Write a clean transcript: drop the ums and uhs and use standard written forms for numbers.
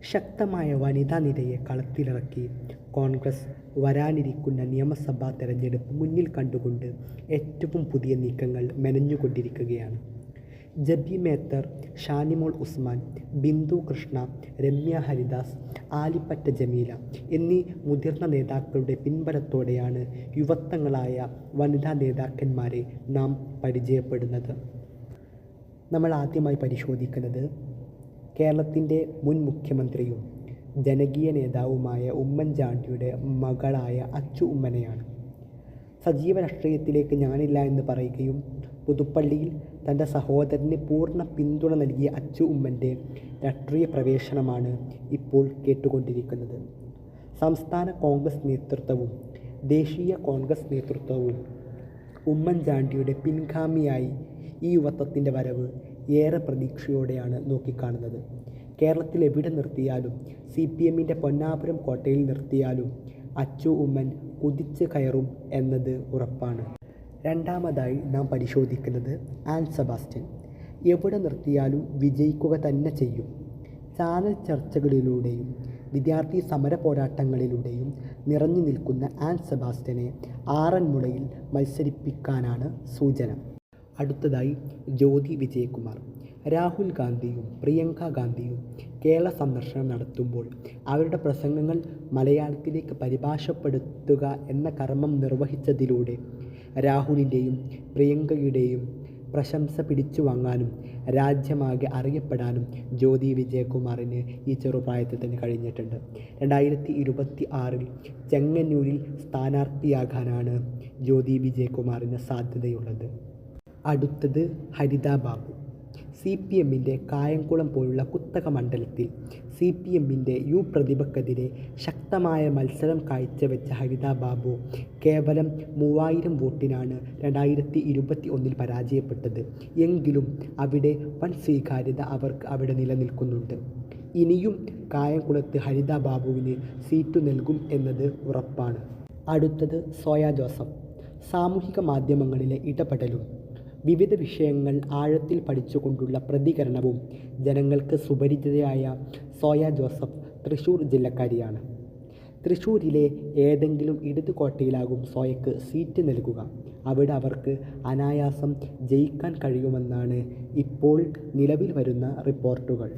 ശക്തമായ വനിതാ നിരയെ കളത്തിലിറക്കി കോൺഗ്രസ് വരാനിരിക്കുന്ന നിയമസഭാ തെരഞ്ഞെടുപ്പ് മുന്നിൽ കണ്ടുകൊണ്ട് ഏറ്റവും പുതിയ നീക്കങ്ങൾ മെനഞ്ഞുകൊണ്ടിരിക്കുകയാണ്. ജബി മേത്തർ, ഷാനിമോൾ ഉസ്മാൻ, ബിന്ദു കൃഷ്ണ, രമ്യ ഹരിദാസ്, ആലിപ്പറ്റ ജമീല എന്നീ മുതിർന്ന നേതാക്കളുടെ പിൻബലത്തോടെയാണ് യുവത്വങ്ങളായ വനിതാ നേതാക്കന്മാരെ നാം പരിചയപ്പെടുന്നത്. നമ്മൾ ആദ്യമായി പരിശോധിക്കുന്നത് കേരളത്തിൻ്റെ മുൻ മുഖ്യമന്ത്രിയും ജനകീയ നേതാവുമായ ഉമ്മൻചാണ്ടിയുടെ മകളായ അച്ചു ഉമ്മനെയാണ്. സജീവ രാഷ്ട്രീയത്തിലേക്ക് ഞാനില്ല എന്ന് പറയുകയും പുതുപ്പള്ളിയിൽ തൻ്റെ സഹോദരന് പൂർണ്ണ പിന്തുണ നൽകിയ അച്ചു ഉമ്മൻ്റെ രാഷ്ട്രീയ പ്രവേശനമാണ് ഇപ്പോൾ കേട്ടുകൊണ്ടിരിക്കുന്നത്. സംസ്ഥാന കോൺഗ്രസ് നേതൃത്വവും ദേശീയ കോൺഗ്രസ് നേതൃത്വവും ഉമ്മൻചാണ്ടിയുടെ പിൻഗാമിയായി ഈ യുവത്വത്തിൻ്റെ വരവ് ഏറെ പ്രതീക്ഷയോടെയാണ് നോക്കിക്കാണുന്നത്. കേരളത്തിൽ എവിടെ നിർത്തിയാലും CPMൻ്റെ പൊന്നാപുരം കോട്ടയിൽ നിർത്തിയാലും അച്ചു ഉമ്മൻ കുതിച്ച് കയറും എന്നത് ഉറപ്പാണ്. രണ്ടാമതായി നാം പരിശോധിക്കുന്നത് ആൻ സെബാസ്റ്റ്യൻ. എവിടെ നിർത്തിയാലും വിജയിക്കുക തന്നെ ചെയ്യും. ചാനൽ ചർച്ചകളിലൂടെയും വിദ്യാർത്ഥി സമര പോരാട്ടങ്ങളിലൂടെയും നിറഞ്ഞു നിൽക്കുന്ന ആൻ സെബാസ്റ്റ്യനെ ആറന്മുളയിൽ മത്സരിപ്പിക്കാനാണ് സൂചന. അടുത്തതായി ജ്യോതി വിജയകുമാർ. രാഹുൽ ഗാന്ധിയും പ്രിയങ്ക ഗാന്ധിയും കേരള സന്ദർശനം നടത്തുമ്പോൾ അവരുടെ പ്രസംഗങ്ങൾ മലയാളത്തിലേക്ക് പരിഭാഷപ്പെടുത്തുക എന്ന കർമ്മം നിർവഹിച്ചതിലൂടെ രാഹുലിൻ്റെയും പ്രിയങ്കയുടെയും പ്രശംസ പിടിച്ചു വാങ്ങാനും രാജ്യമാകെ അറിയപ്പെടാനും ജ്യോതി വിജയകുമാറിന് ഈ ചെറുപ്രായത്തിൽ തന്നെ കഴിഞ്ഞിട്ടുണ്ട്. 2026 ചെങ്ങന്നൂരിൽ സ്ഥാനാർത്ഥിയാകാനാണ് ജ്യോതി വിജയകുമാറിന് സാധ്യതയുള്ളത്. അടുത്തത് ഹരിത ബാബു. CPMൻ്റെ കായംകുളം പോലുള്ള കുത്തക മണ്ഡലത്തിൽ CPMൻ്റെ പ്രതിഭക്കെതിരെ ശക്തമായ മത്സരം കാഴ്ചവെച്ച ഹരിത ബാബു കേവലം 3000 വോട്ടിനാണ് 2021 പരാജയപ്പെട്ടത്. എങ്കിലും അവിടെ വൻ സ്വീകാര്യത അവർക്ക് അവിടെ നിലനിൽക്കുന്നുണ്ട്. ഇനിയും കായംകുളത്ത് ഹരിത ബാബുവിന് സീറ്റ് നൽകും എന്നത് ഉറപ്പാണ്. അടുത്തത് സോയ ജോസഫ്. സാമൂഹിക മാധ്യമങ്ങളിലെ ഇടപെടലും വിവിധ വിഷയങ്ങൾ ആഴത്തിൽ പഠിച്ചുകൊണ്ടുള്ള പ്രതികരണവും ജനങ്ങൾക്ക് സുപരിചിതയായ സോയ ജോസഫ് തൃശ്ശൂർ ജില്ലക്കാരിയാണ്. തൃശ്ശൂരിലെ ഏതെങ്കിലും ഇടത് കോട്ടയിലാകും സോയക്ക് സീറ്റ് നൽകുക. അവിടെ അവർക്ക് അനായാസം ജയിക്കാൻ കഴിയുമെന്നാണ് ഇപ്പോൾ നിലവിൽ വരുന്ന റിപ്പോർട്ടുകൾ.